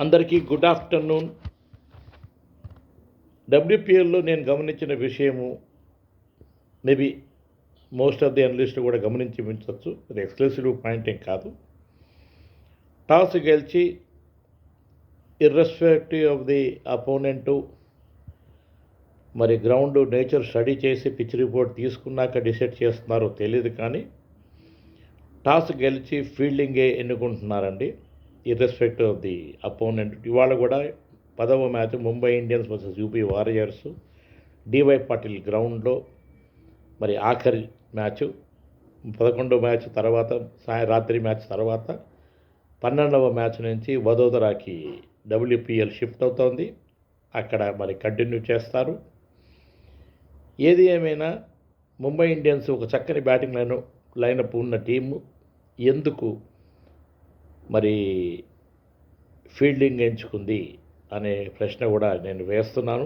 అందరికీ good afternoon. డబ్ల్యూపీఎల్లో నేను గమనించిన విషయము మేబీ మోస్ట్ ఆఫ్ ది అనలిస్టులు కూడా గమనించి ఉంచవచ్చు. అది ఎక్స్క్లూసివ్ పాయింట్ ఏం కాదు. టాస్ గెలిచి ఇర్రెస్పెక్టివ్ ఆఫ్ ది అపోనెంటు మరి గ్రౌండ్ నేచర్ స్టడీ చేసి పిచ్ రిపోర్ట్ తీసుకున్నాక డిసైడ్ చేస్తున్నారో తెలియదు, కానీ టాస్ గెలిచి ఫీల్డింగే ఎన్నుకుంటున్నారండి ఇర్రెస్పెక్టివ్ ఆఫ్ ది అపోనెంట్. ఇవాళ కూడా 10వ match Mumbai Indians versus UP warriors DY Patil గ్రౌండ్లో మరి ఆఖరి మ్యాచ్. 11వ మ్యాచ్ తర్వాత రాత్రి మ్యాచ్ తర్వాత 12వ మ్యాచ్ నుంచి వదోదరాకి డబ్ల్యూపీఎల్ షిఫ్ట్ అవుతోంది. అక్కడ మరి కంటిన్యూ చేస్తారు. ఏది ఏమైనా ముంబై ఇండియన్స్ ఒక చక్కని బ్యాటింగ్ లైనప్ ఉన్న టీము ఎందుకు మరి ఫీల్డింగ్ ఎంచుకుంది అనే ప్రశ్న కూడా నేను వేస్తున్నాను.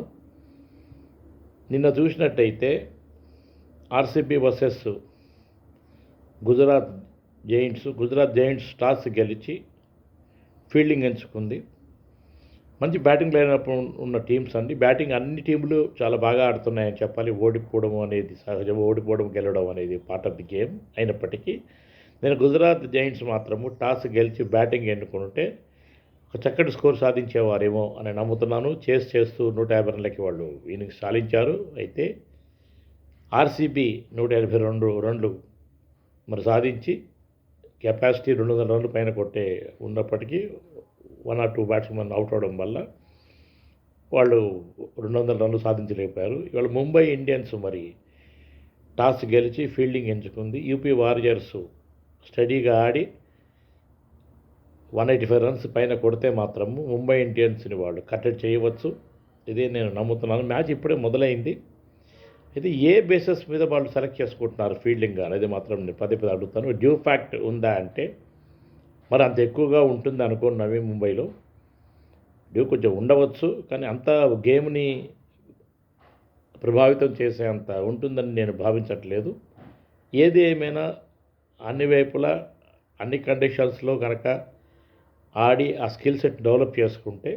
నిన్న చూసినట్టయితే RCB versus Gujarat Giants toss గెలిచి ఫీల్డింగ్ ఎంచుకుంది. మంచి బ్యాటింగ్ లైనప్ ఉన్న టీమ్స్ అండి. బ్యాటింగ్ అన్ని టీములు చాలా బాగా ఆడుతున్నాయని చెప్పాలి. ఓడిపోవడం అనేది సహజం, ఓడిపోవడం గెలవడం అనేది పార్ట్ ఆఫ్ ది గేమ్. అయినప్పటికీ నేను గుజరాత్ జైంట్స్ మాత్రము టాస్ గెలిచి బ్యాటింగ్ ఎన్నుకుంటే ఒక చక్కటి స్కోర్ సాధించేవారేమో అని నమ్ముతున్నాను. చేస్తూ 150 రన్లకి వాళ్ళు ఇన్నింగ్స్ సాధించారు. అయితే ఆర్సీబీ 182 రన్లు మరి సాధించి కెపాసిటీ 200 రన్లు పైన కొట్టే ఉన్నప్పటికీ 1 or 2 బ్యాట్స్మెన్ అవుట్ అవడం వల్ల వాళ్ళు 200 రన్లు సాధించలేకపోయారు. ఇవాళ ముంబై ఇండియన్స్ మరి టాస్ గెలిచి ఫీల్డింగ్ ఎంచుకుంది. యూపీ వారియర్స్ స్టడీగా ఆడి 185 రన్స్ పైన కొడితే మాత్రము ముంబై ఇండియన్స్ని వాళ్ళు కట్టడి చేయవచ్చు. ఇదే నేను నమ్ముతున్నాను. మ్యాచ్ ఇప్పుడే మొదలైంది. అయితే ఏ బేసిస్ మీద వాళ్ళు సెలెక్ట్ చేసుకుంటున్నారు ఫీల్డింగ్ అనేది మాత్రం నేను పదే అడుగుతాను. డ్యూ ఫ్యాక్ట్ ఉందా అంటే మరి అంత ఎక్కువగా ఉంటుంది అనుకోను. నవీ ముంబైలో డ్యూ కొంచెం ఉండవచ్చు, కానీ అంత గేమ్ని ప్రభావితం చేసే అంత ఉంటుందని నేను భావించట్లేదు. ఏది ఏమైనా అన్ని వైపులా అన్ని కండిషన్స్లో కనుక ఆడి ఆ స్కిల్ సెట్ డెవలప్ చేసుకుంటే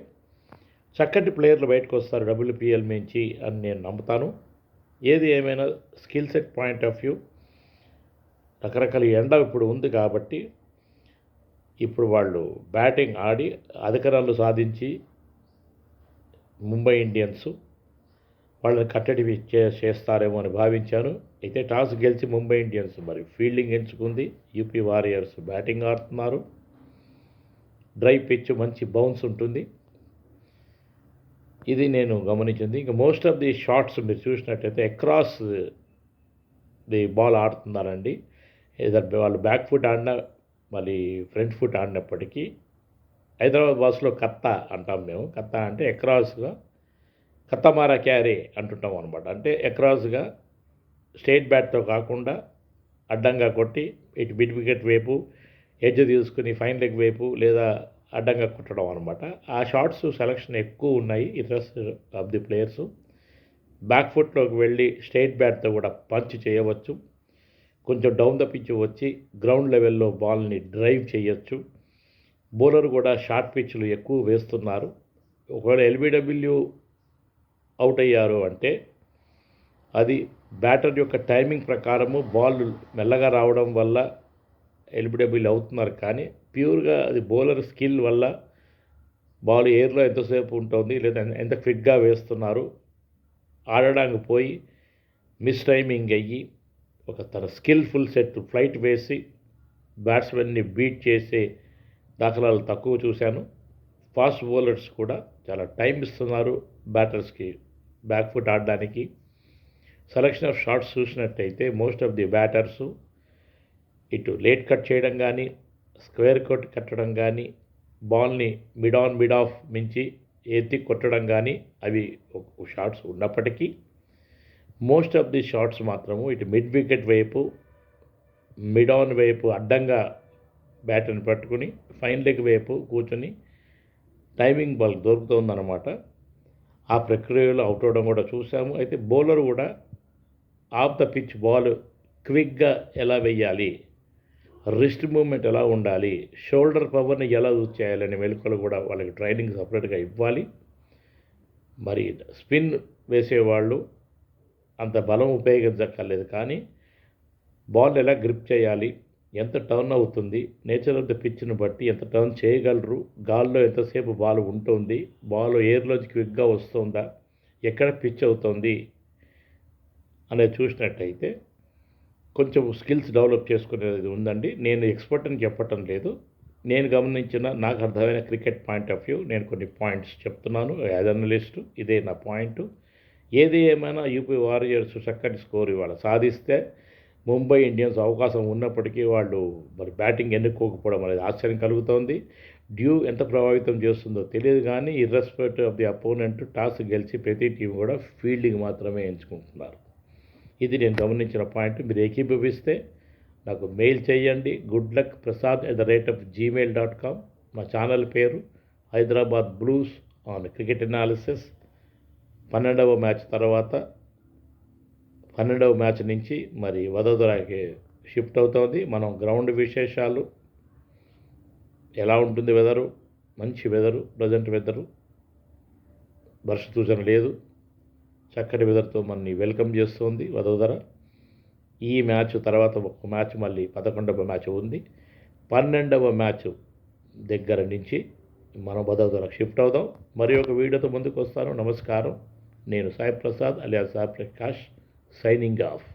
చక్కటి ప్లేయర్లు బయటకు వస్తారు డబ్ల్యూపీఎల్ నుంచి అని నేను నమ్ముతాను. ఏది ఏమైనా skill set point of view రకరకాల ఎండ ఇప్పుడు ఉంది కాబట్టి ఇప్పుడు వాళ్ళు బ్యాటింగ్ ఆడి అధిక రన్లు సాధించి ముంబై ఇండియన్స్ వాళ్ళని కట్టడి చేస్తారేమో అని భావించాను. అయితే టాస్ గెలిచి ముంబై ఇండియన్స్ మరి ఫీల్డింగ్ ఎంచుకుంది. యూపీ వారియర్స్ బ్యాటింగ్ ఆడుతున్నారు. డ్రై పిచ్, మంచి బౌన్స్ ఉంటుంది. ఇది నేను గమనించింది. ఇంకా మోస్ట్ ఆఫ్ ది షాట్స్ మీరు చూసినట్టయితే అక్రాస్ ది బాల్ ఆడుతున్నారండి. వాళ్ళు బ్యాక్ ఫుట్ ఆడినా మళ్ళీ ఫ్రంట్ ఫుట్ ఆడినప్పటికీ హైదరాబాద్ భాషలో కత్తా అంటాం మేము. కత్తా అంటే అక్రాస్గా కత్తమారా క్యారీ అంటుంటాం అనమాట. అంటే అక్రాస్గా స్ట్రైట్ బ్యాట్తో కాకుండా అడ్డంగా కొట్టి ఇటు మిడ్ వికెట్ వైపు ఎడ్జ్ తీసుకుని ఫైన్ లెగ్ వైపు లేదా అడ్డంగా కొట్టడం అనమాట. ఆ షాట్స్ సెలక్షన్ ఎక్కువ ఉన్నాయి interest of the players. Back ఫుట్లోకి వెళ్ళి స్ట్రైట్ బ్యాట్తో కూడా పంచ్ చేయవచ్చు. కొంచెం డౌన్ ద పిచ్ వచ్చి గ్రౌండ్ లెవెల్లో బాల్ని డ్రైవ్ చేయొచ్చు. బౌలర్ కూడా షార్ట్ పిచ్లు ఎక్కువ వేస్తున్నారు. ఒకవేళ ఎల్బీడబ్ల్యూ అవుట్ అయ్యారు అంటే అది బ్యాటర్ యొక్క టైమింగ్ ప్రకారము బాల్ మెల్లగా రావడం వల్ల ఎల్బీడబ్ల్యూ అవుతున్నారు, కానీ ప్యూర్గా అది బౌలర్ స్కిల్ వల్ల బాల్ ఎయిర్లో ఎంతసేపు ఉంటుంది లేదా ఎంత ఫిట్గా వేస్తున్నారు ఆడడానికి పోయి మిస్ టైమింగ్ అయ్యి ఒక తన స్కిల్ఫుల్ సెట్ ఫ్లైట్ వేసి బ్యాట్స్మెన్ని బీట్ చేసే దాఖలాలు తక్కువ చూశాను. ఫాస్ట్ బౌలర్స్ కూడా చాలా టైం ఇస్తున్నారు బ్యాటర్స్కి బ్యాక్ ఫుట్ ఆడడానికి. సెలక్షన్ ఆఫ్ షాట్స్ చూసినట్టయితే మోస్ట్ ఆఫ్ ది బ్యాటర్సు ఇటు లేట్ కట్ చేయడం కానీ స్క్వేర్ కట్ కట్టడం కానీ బాల్ని మిడ్ ఆఫ్ మించి ఎత్తి కొట్టడం కానీ అవి షాట్స్ ఉన్నప్పటికీ మోస్ట్ ఆఫ్ ది షాట్స్ మాత్రము ఇటు మిడ్ వికెట్ వైపు మిడ్ ఆన్ వైపు అడ్డంగా బ్యాట్ని పట్టుకుని ఫైన్ లెగ్ వైపు కూర్చొని టైమింగ్ బాల్ దొరుకుతుందన్నమాట. ఆ ప్రక్రియలో అవుట్ అవడం కూడా చూసాము. అయితే బౌలర్ కూడా ఆఫ్ ద పిచ్ బాల్ క్విక్గా ఎలా వేయాలి, రిస్ట్ మూవ్మెంట్ ఎలా ఉండాలి, షోల్డర్ పవర్ని ఎలా యూజ్ చేయాలనే మెలకువలు కూడా వాళ్ళకి ట్రైనింగ్ సపరేట్గా ఇవ్వాలి. మరి స్పిన్ వేసేవాళ్ళు అంత బలం ఉపయోగించక్కర్లేదు, కానీ బాల్ ఎలా గ్రిప్ చేయాలి, ఎంత టర్న్ అవుతుంది, నేచర్ ఆఫ్ ద పిచ్ని బట్టి ఎంత టర్న్ చేయగలరు, గాల్లో ఎంతసేపు బాల్ ఉంటుంది, బాల్ ఎయిర్లోంచి క్విక్గా వస్తుందా, ఎక్కడ పిచ్ అవుతుంది అనేది చూసినట్టయితే కొంచెం స్కిల్స్ డెవలప్ చేసుకునేది ఉందండి. నేను ఎక్స్పర్ట్ అని చెప్పటం లేదు. నేను గమనించిన నాకు అర్థమైన క్రికెట్ పాయింట్ ఆఫ్ వ్యూ నేను కొన్ని పాయింట్స్ చెప్తున్నాను యాజ్ అనలిస్టు. ఇదే నా పాయింట్. ఏది ఏమైనా యూపీ వారియర్స్ చక్కటి స్కోర్ ఇవాళ సాధిస్తే ముంబై ఇండియన్స్ అవకాశం ఉన్నప్పటికీ వాళ్ళు మరి బ్యాటింగ్ ఎన్నుకోకపోవడం అనేది ఆశ్చర్యం కలుగుతోంది. డ్యూ ఎంత ప్రభావితం చేస్తుందో తెలియదు, కానీ irrespective of the opponent toss గెలిచి ప్రతి టీం కూడా ఫీల్డింగ్ మాత్రమే ఎంచుకుంటున్నారు. ఇది నేను గమనించిన పాయింట్. మీరు ఏకీభవిస్తే నాకు మెయిల్ చేయండి. goodluckprasad@gmail.com. మా ఛానల్ పేరు Hyderabad blues on cricket analysis. 12వ మ్యాచ్ తర్వాత 12వ మ్యాచ్ నుంచి మరి వదోదరాకి షిఫ్ట్ అవుతోంది. మనం గ్రౌండ్ విశేషాలు ఎలా ఉంటుంది, వెదరు మంచి వెదరు, ప్రజెంట్ వెదరు, వర్ష సూచన లేదు, చక్కటి వెదర్తో మనని వెల్కమ్ చేస్తుంది వదోదర. ఈ మ్యాచ్ తర్వాత ఒక మ్యాచ్ మళ్ళీ 11వ మ్యాచ్ ఉంది. 12వ మ్యాచ్ దగ్గర నుంచి మనం వదోదరకు షిఫ్ట్ అవుదాం. మరి ఒక వీడియోతో ముందుకు వస్తాను. నమస్కారం. నేను Sai Prasad alias Sai Prakash, signing off.